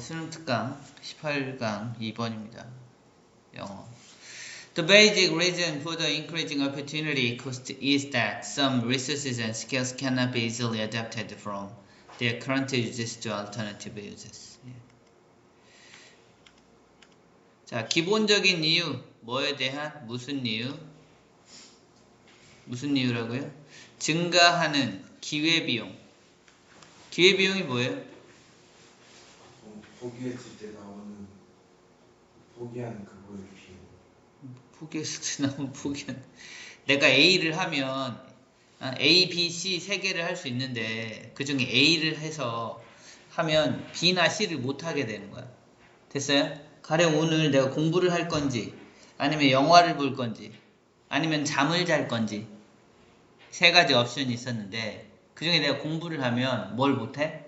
수능 특강 18강 2번입니다. 영어. The basic reason for the increasing opportunity cost is that some resources and skills cannot be easily adapted from their current uses to alternative uses. 자, 기본적인 이유, 뭐에 대한 무슨 이유? 무슨 이유라고요? 증가하는 기회비용. 기회비용이 뭐예요? 포기했을 때 나오는 포기한 그거의 비용. 포기했을 때 나오는 포기한. 내가 A를 하면 A, B, C 세 개를 할 수 있는데 그 중에 A를 해서 하면 B나 C를 못 하게 되는 거야. 됐어요? 가령 오늘 내가 공부를 할 건지 아니면 영화를 볼 건지 아니면 잠을 잘 건지 세 가지 옵션이 있었는데 그 중에 내가 공부를 하면 뭘 못해?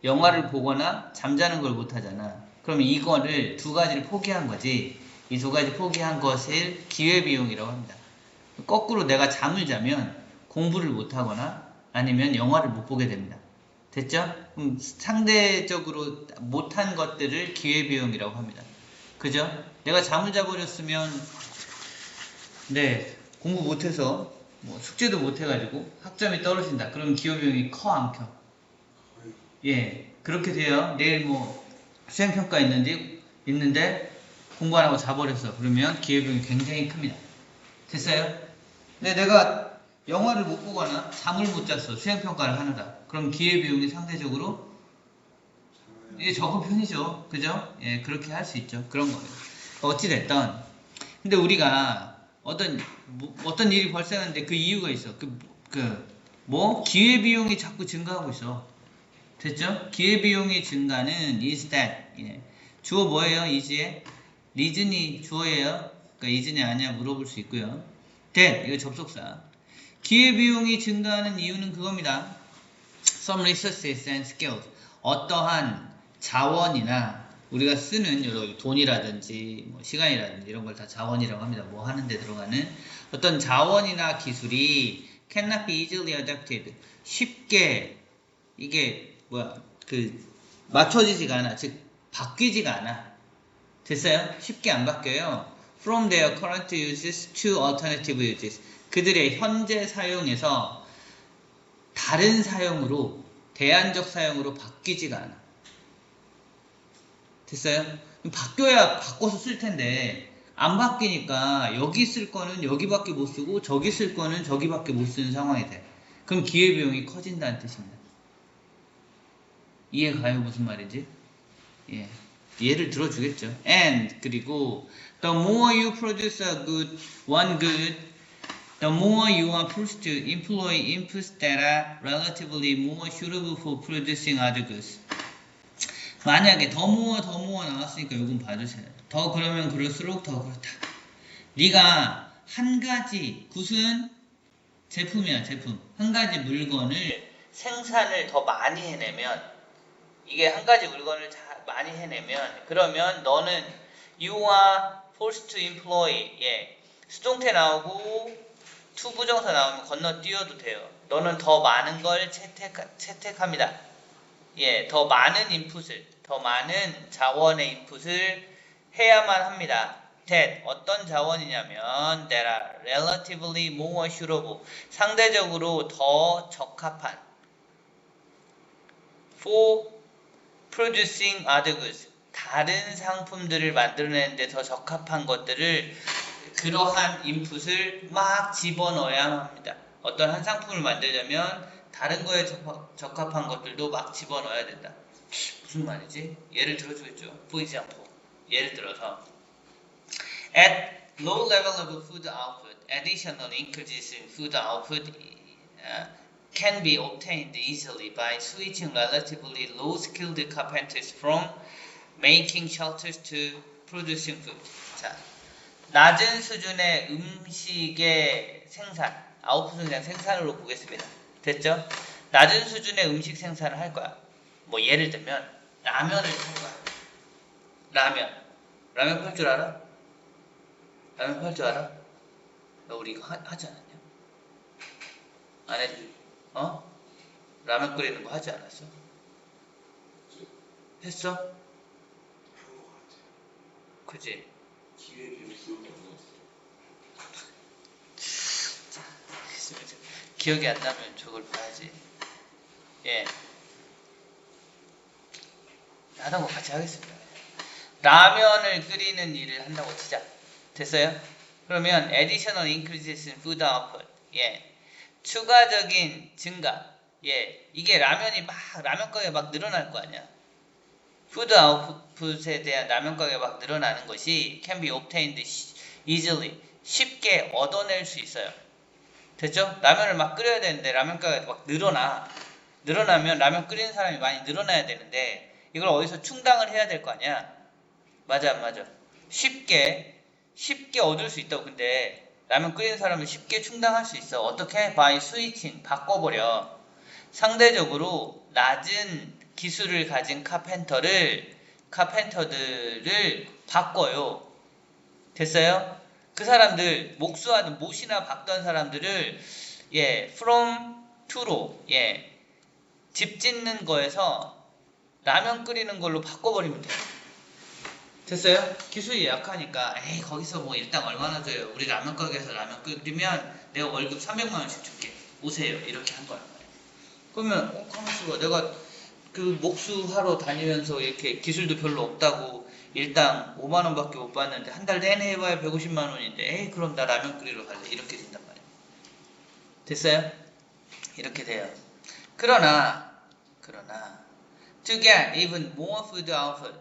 영화를 보거나 잠자는 걸 못하잖아. 그러면 이거를 두 가지를 포기한 거지. 이 두 가지 포기한 것을 기회비용이라고 합니다. 거꾸로 내가 잠을 자면 공부를 못하거나 아니면 영화를 못 보게 됩니다. 됐죠? 그럼 상대적으로 못한 것들을 기회비용이라고 합니다. 그죠? 내가 잠을 자버렸으면 공부 못해서 숙제도 못해가지고 학점이 떨어진다. 그럼 기회비용이 커 안 커? 예, 그렇게 돼요. 내일 수행평가 있는데 공부 안 하고 자버렸어. 그러면 기회비용이 굉장히 큽니다. 됐어요? 근데 내가 영화를 못 보거나 잠을 못 잤어. 수행평가를 하느라. 그럼 기회비용이 상대적으로 적은 편이죠. 그죠? 예, 그렇게 할 수 있죠. 그런 거예요. 어찌됐든. 근데 우리가 어떤 일이 발생하는데 그 이유가 있어. 기회비용이 자꾸 증가하고 있어. 됐죠? 기회비용이 증가는 is that. 예. 주어 뭐예요? is에? reason이 주어예요. 그러니까 is냐 아니냐 물어볼 수 있고요. that, 이거 접속사. 기회비용이 증가하는 이유는 그겁니다. Some resources and skills. 어떠한 자원이나 우리가 쓰는 여러 돈이라든지 시간이라든지 이런 걸 다 자원이라고 합니다. 뭐 하는데 들어가는 어떤 자원이나 기술이 cannot be easily adapted. 쉽게 이게 맞춰지지가 않아. 즉 바뀌지가 않아. 됐어요? 쉽게 안 바뀌어요. From their current uses to alternative uses. 그들의 현재 사용에서 다른 사용으로, 대안적 사용으로 바뀌지가 않아. 됐어요? 바뀌어야 바꿔서 쓸 텐데 안 바뀌니까 여기 쓸 거는 여기밖에 못 쓰고 저기 쓸 거는 저기밖에 못 쓰는 상황이 돼. 그럼 기회비용이 커진다는 뜻입니다. 이해가요? 무슨 말인지? 예. 예를 들어주겠죠. And 그리고 the more you produce one good, the more you are forced to employ inputs that are relatively more suitable for producing other goods. 만약에 더 모어 나왔으니까 요건 봐주세요. 더 그러면 그럴수록 더 그렇다. 네가 한 가지 굿은 제품이야, 제품. 한 가지 물건을 생산을 더 많이 해내면 이게 한 가지 물건을 많이 해내면 그러면 너는 you are forced to employ. 예. 수동태 나오고 to 부정사 나오면 건너뛰어도 돼요. 너는 더 많은 걸 채택합니다. 예, 더 많은 인풋을, 더 많은 자원의 인풋을 해야만 합니다. that, 어떤 자원이냐면 that are relatively more suitable, 상대적으로 더 적합한 for producing other goods, 다른 상품들을 만들어내는데 더 적합한 것들을 그러한 인풋을 막 집어넣어야 합니다. 어떤 한 상품을 만들려면 다른 거에 적합한 것들도 막 집어넣어야 된다. 무슨 말이지? 예를 들어주겠죠. For example, 예를 들어서 at low level of food output, additional increases in food output can be obtained easily by switching relatively low-skilled carpenters from making shelters to producing food. 자, 낮은 수준의 음식의 생산, 아웃풋은 그냥 생산으로 보겠습니다. 됐죠? 낮은 수준의 음식 생산을 할 거야. 예를 들면 라면을 팔 거야. 라면 팔 줄 알아? 라면 팔 줄 알아? 너 우리 이거 하지 않았냐? 안 해도 라면 끓이는 거 하지 않았어? 했어? 한것 같아요. 그지? 기획이 없어요. 기억이 안 나면 저걸 봐야지. 예. 하던 거 같이 하겠습니다. 라면을 끓이는 일을 한다고 치자. 됐어요? 그러면 additional increases in food output. 예. 추가적인 증가. 예. 이게 라면이 막 라면 가게 막 늘어날 거 아니야. 푸드 아웃풋에 대한 라면 가게가 막 늘어나는 것이 can be obtained easily. 쉽게 얻어낼 수 있어요. 됐죠? 라면을 막 끓여야 되는데 라면 가게가 막 늘어나면 라면 끓이는 사람이 많이 늘어나야 되는데 이걸 어디서 충당을 해야 될 거 아니야. 맞아 안 맞아? 쉽게 얻을 수 있다고. 근데 라면 끓이는 사람은 쉽게 충당할 수 있어. 어떻게? by switching, 바꿔버려. 상대적으로 낮은 기술을 가진 카펜터들을 바꿔요. 됐어요? 그 사람들 목수하는 못이나 박던 사람들을 from to로 집 짓는 거에서 라면 끓이는 걸로 바꿔버리면 돼요. 됐어요? 기술이 약하니까 에이 거기서 뭐 일당 얼마나 줘요. 우리 라면 가게에서 라면 끓이면 내가 월급 300만 원씩 줄게. 오세요. 이렇게 한 거란 말이에요. 그러면 가만있어. 내가 그 목수하러 다니면서 이렇게 기술도 별로 없다고 일당 5만 원밖에 못 받는데 한 달 내내 해봐야 150만 원인데 에이 그럼 나 라면 끓이러 갈래. 이렇게 된단 말이에요. 됐어요? 이렇게 돼요. 그러나 to get even more food output,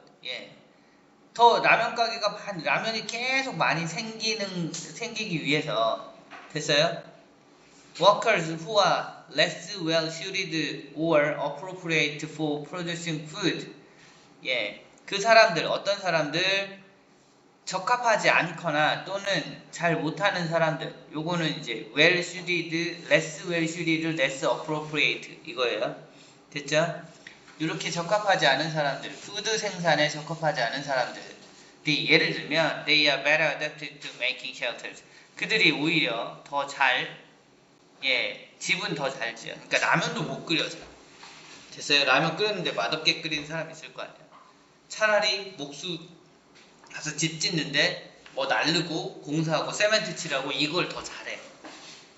더 라면 가게가 라면이 계속 많이 생기기 위해서, 됐어요? Workers who are less well suited or appropriate for producing food, 그 사람들, 어떤 사람들, 적합하지 않거나 또는 잘 못하는 사람들, 요거는 이제 well suited, less well suited, less appropriate 이거예요. 됐죠? 이렇게 적합하지 않은 사람들, 푸드 생산에 적합하지 않은 사람들이 예를 들면 they are better adapted to making shelters. 그들이 오히려 더 잘, 집은 더 잘 지어. 그러니까 라면도 못 끓여서. 됐어요? 라면 끓였는데 맛없게 끓이는 사람 있을 거 아니야. 차라리 목수 가서 집 짓는데 뭐 날르고 공사하고 세멘트 칠하고 이걸 더 잘해.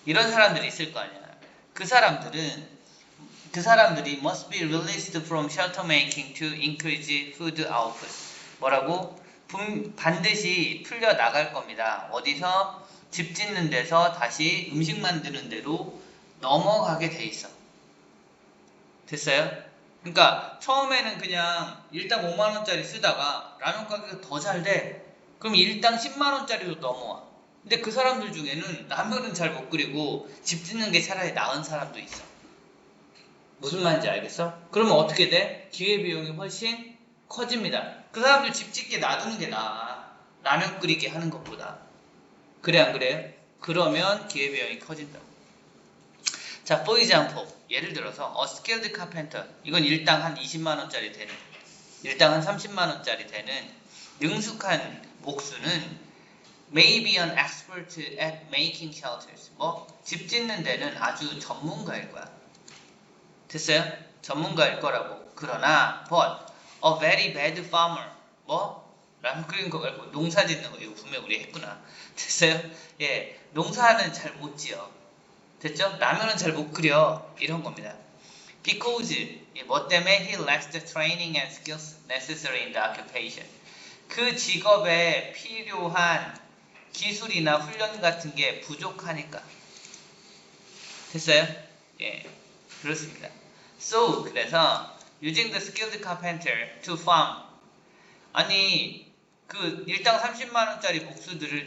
이런 사람들이 있을 거 아니야. 그 사람들이 must be released from shelter making to increase food output. 뭐라고? 반드시 풀려 나갈 겁니다. 어디서? 집 짓는 데서 다시 음식 만드는 데로 넘어가게 돼 있어. 됐어요? 그러니까 처음에는 그냥 일당 5만 원짜리 쓰다가 라면 가게가 더 잘 돼. 그럼 일당 10만 원짜리로 넘어와. 근데 그 사람들 중에는 라면은 잘 못 끓이고 집 짓는 게 차라리 나은 사람도 있어. 무슨 말인지 알겠어? 그러면 어떻게 돼? 기회비용이 훨씬 커집니다. 그 사람들 집 짓게 놔두는 게 나아. 라면 끓이게 하는 것보다. 그래 안 그래요? 그러면 기회비용이 커진다고. 자, for example, 예를 들어서 a skilled carpenter, 이건 일당 한 20만 원짜리 되는, 일당 한 30만 원짜리 되는 능숙한 목수는 may be an expert at making shelters. 뭐 집 짓는 데는 아주 전문가일 거야. 됐어요? 전문가일 거라고. 그러나 but a very bad farmer. 뭐? 라면 끓이는 거 말고 농사 짓는 거. 이거 분명 우리 했구나. 됐어요? 농사는 잘 못 지어. 됐죠? 라면은 잘 못 끓여. 이런 겁니다. Because 뭐 때문에 he lacks the training and skills necessary in the occupation. 그 직업에 필요한 기술이나 훈련 같은 게 부족하니까. 됐어요? 그렇습니다. So, 그래서 using the skilled carpenter to farm. 아니, 그 일당 30만 원짜리 목수들을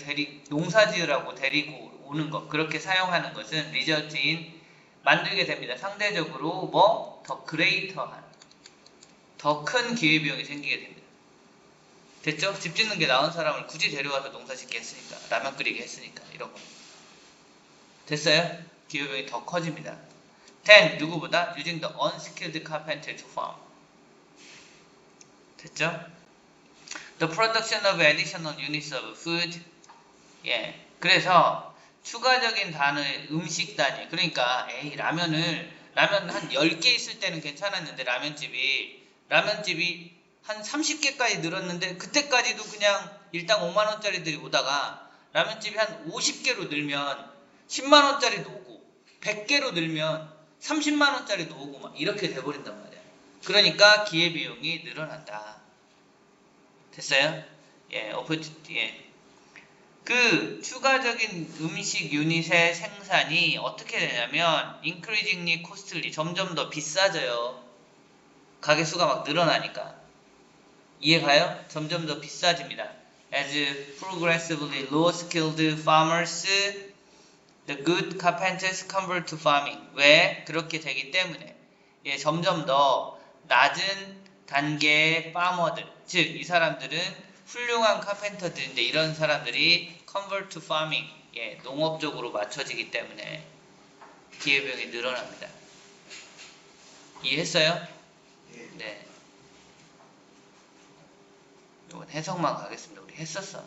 농사 지으라고 데리고 오는 것, 그렇게 사용하는 것은 result in 만들게 됩니다. 상대적으로 뭐 더 greater한, 더 큰 기회비용이 생기게 됩니다. 됐죠? 집 짓는 게 나은 사람을 굳이 데려와서 농사 짓게 했으니까, 라면 끓이게 했으니까, 이런 거. 됐어요? 기회비용이 더 커집니다. Then 누구보다 using the unskilled carpenter to farm. 됐죠? The production of additional units of food. 그래서 추가적인 단어의 음식 단위. 그러니까 라면 한 10개 있을 때는 괜찮았는데 라면집이 한 30개까지 늘었는데 그때까지도 그냥 일당 5만 원짜리들이 오다가 라면집이 한 50개로 늘면 10만 원짜리도 오고 100개로 늘면 30만 원짜리도 오고 막 이렇게 돼버린단 말이야. 그러니까 기회비용이 늘어난다. 됐어요? 예, 예. 그 추가적인 음식 유닛의 생산이 어떻게 되냐면 increasingly costly, 점점 더 비싸져요. 가게 수가 막 늘어나니까. 이해가요? 점점 더 비싸집니다. As progressively low skilled farmers, the good carpenters convert to farming. 왜? 그렇게 되기 때문에. 예, 점점 더 낮은 단계의 파머들, 즉 이 사람들은 훌륭한 카펜터들인데 이런 사람들이 convert to farming, 예, 농업 쪽으로 맞춰지기 때문에 기회비용이 늘어납니다. 이해했어요? 예. 네. 이건 해석만 가겠습니다. 우리 했었어.